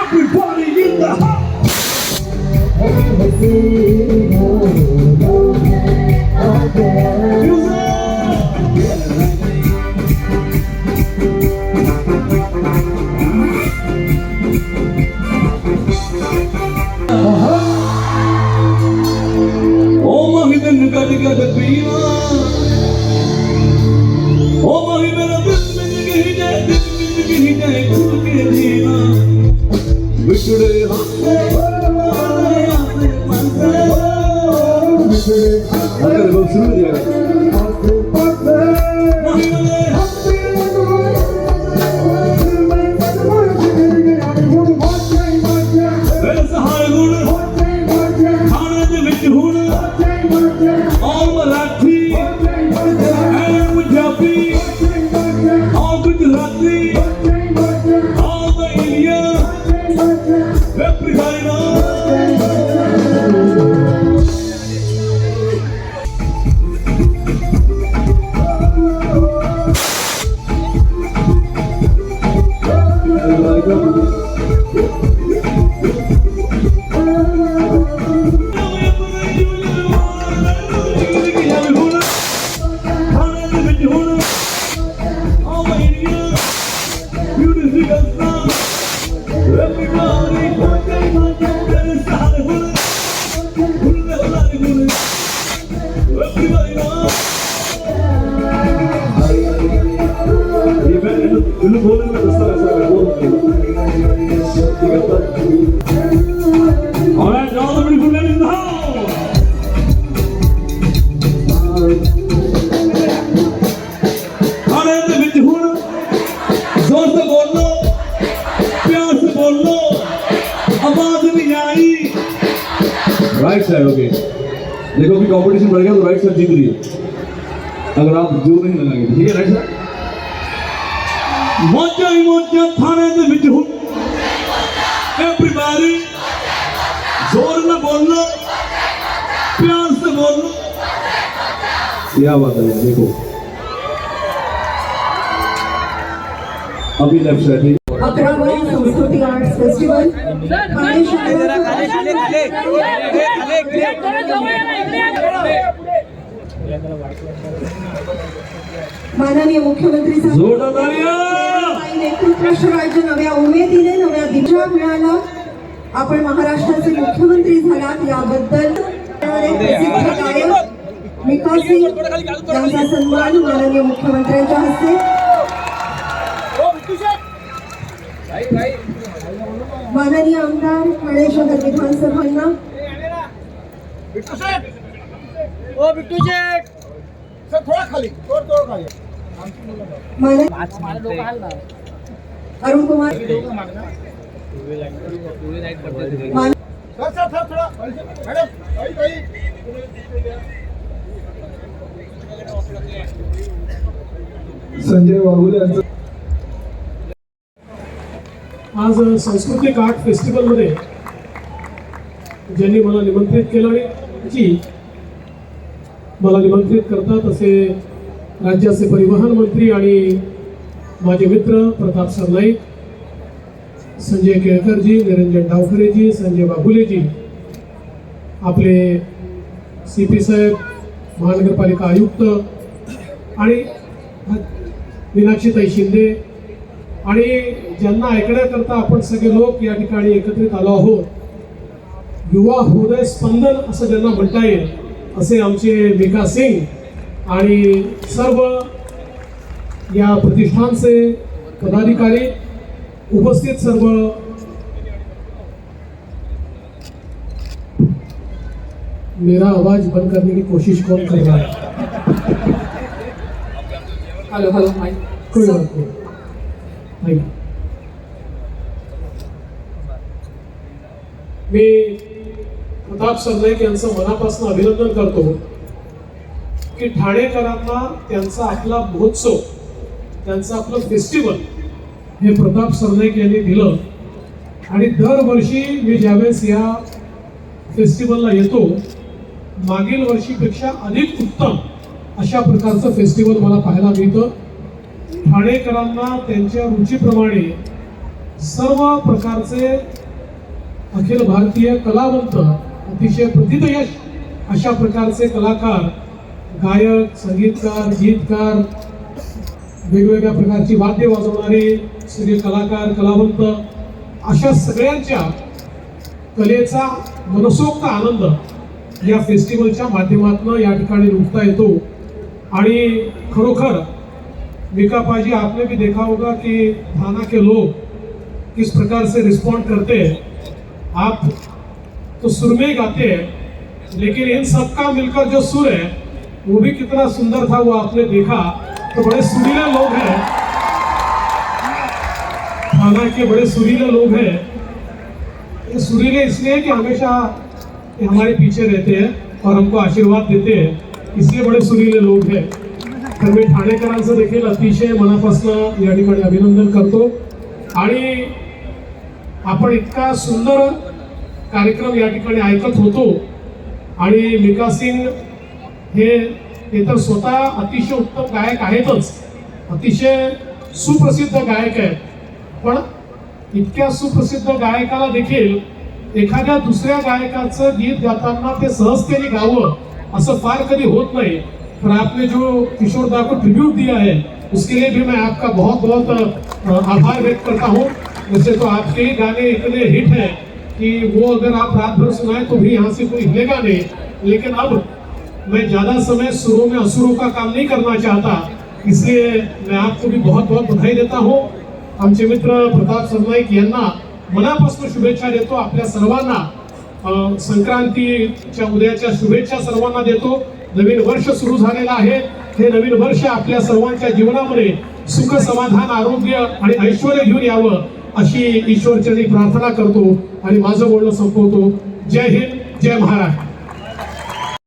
Everybody in the house. Oh, my hidden got the beaver. Oh, my hidden Alright, all the beautiful ladies in the house. खाने दे which हुण जोर से बोलो, प्यार से बोलो, आवाज नहीं आई। Right side okay. देखो कि कंपटीशन बढ़ गया तो राइट साइड जीत रही है। अगर आप जोर नहीं लगाएंगे, ठीक है राइट साइड। मोजा ही मोजा थाने दे विच हुण एवरीबॉडी जोर ना बोलो, प्यार से बोलो। क्या बात है, देखो अभी लेफ्ट साइड है। 11वां संस्कृती आर्ट्स फेस्टिवल माननीय मुख्यमंत्री नेतृत्वाशिवायच्या नव्या उमेदीने नव्या दिशा मिळाला। आपण महाराष्ट्राचे मुख्यमंत्री झालात याबद्दल प्रसिद्ध गायक असेल त्यांचा सन्मान माननीय मुख्यमंत्र्यांच्या हस्ते माननीय आमदार माळेश्वर विधानसभांना अरुण कुमार संजय वाघुले यांचं आज सांस्कृतिक आर्ट फेस्टिवलमध्ये ज्यांनी मला निमंत्रित केलं आणि जी मला निमंत्रित करतात असे राज्याचे परिवहन मंत्री आणि माझे मित्र प्रताप सरनाईक, संजय केळकरजी, निरंजन डावखरेजी, संजय बागुलेजी, आपले CP साहेब, महानगरपालिका आयुक्त आणि मीनाक्षीताई शिंदे आणि ज्यांना ऐकण्याकरता आपण सगळे लोक या ठिकाणी एकत्रित आलो आहोत. युवा हृदय स्पंदन असं ज्यांना म्हणता येईल असे आमचे मिका सिंग आणि सर्व या प्रतिष्ठानचे पदाधिकारी, उपस्थित सर्व मेरा आवाज बंद करने की कोशिश कौन कर रहा है? हेलो हेलो माइक कोई बात नहीं. Thank you. मी प्रताप सरनाईक यांचं मनापासून अभिनंदन करतो की ठाणेकरांना त्यांचा आपला महोत्सव, त्यांचं आपलं फेस्टिवल हे प्रताप सरनाईक यांनी दिलं. आणि दरवर्षी मी ज्यावेळेस या फेस्टिवलला येतो, मागील वर्षीपेक्षा अधिक उत्तम अशा प्रकारचं फेस्टिवल मला पाहायला मिळतं. ठाणेकरांना त्यांच्या रुचीप्रमाणे सर्व प्रकारचे अखिल भारतीय कलावंत, अतिशय प्रथितयश अशा प्रकारचे कलाकार, गायक, संगीतकार, गीतकार, वेगवेगळ्या प्रकारची वाद्य वाजवणारे सगळे कलाकार, कलावंत अशा सगळ्यांच्या कलेचा मनसोक्त आनंद या फेस्टिवलच्या माध्यमातून या ठिकाणी लुटता येतो. आणि खरोखर मिका पाजी, आपने भी देखा होगा कि थाना के लोग किस प्रकार से रिस्पॉन्ड करते हैं. आप तो सुर में गाते हैं, लेकिन इन सबका मिलकर जो सुर है वो भी कितना सुंदर था, वो आपने देखा. तो बड़े सुरीले लोग हैं, थाना के बड़े सुरीले लोग हैं. ये सुरीले इसलिए कि हमेशा ये हमारे पीछे रहते हैं और हमको आशीर्वाद देते हैं, इसलिए बड़े सुरीले लोग हैं. तर मी ठाणेकरांचं देखील अतिशय मनापासून या ठिकाणी अभिनंदन करतो. आणि आपण इतका सुंदर कार्यक्रम या ठिकाणी ऐकत होतो. आणि मिका सिंग हे तर स्वतः अतिशय उत्तम गायक आहेतच, अतिशय सुप्रसिद्ध गायक आहेत. पण इतक्या सुप्रसिद्ध गायकाला देखील एखाद्या दुसऱ्या गायकाचं गीत गाताना ते सहजतेने गावं असं फार कधी होत नाही. पर आपने जो किशोर दा को ट्रिब्यूट दिया है उसके लिए भी मैं आपका बहुत बहुत आभार व्यक्त करता हूँ. वैसे तो आपके ही गाने इतने हिट हैं कि वो अगर आप रात भर सुनाए तो भी यहाँ से कोई हिलेगा नहीं. लेकिन अब मैं ज़्यादा समय सुरों में असुरों का काम नहीं करना चाहता, इसलिए मैं आपको भी बहुत बहुत बधाई देता हूँ. आमचे मित्र प्रताप सरनाईक यांना मनापासून शुभेच्छा देतो. आपल्या सर्वांना संक्रांतीच्या उद्याच्या शुभेच्छा सर्वांना देतो. नवीन वर्ष सुरू झालेलं आहे. हे नवीन वर्ष आपल्या सर्वांच्या जीवनामध्ये सुख, समाधान, आरोग्य आणि ऐश्वर्य घेऊन यावं अशी ईश्वरचरणी प्रार्थना करतो आणि माझं बोलणं संपवतो. जय हिंद, जय महाराष्ट्र.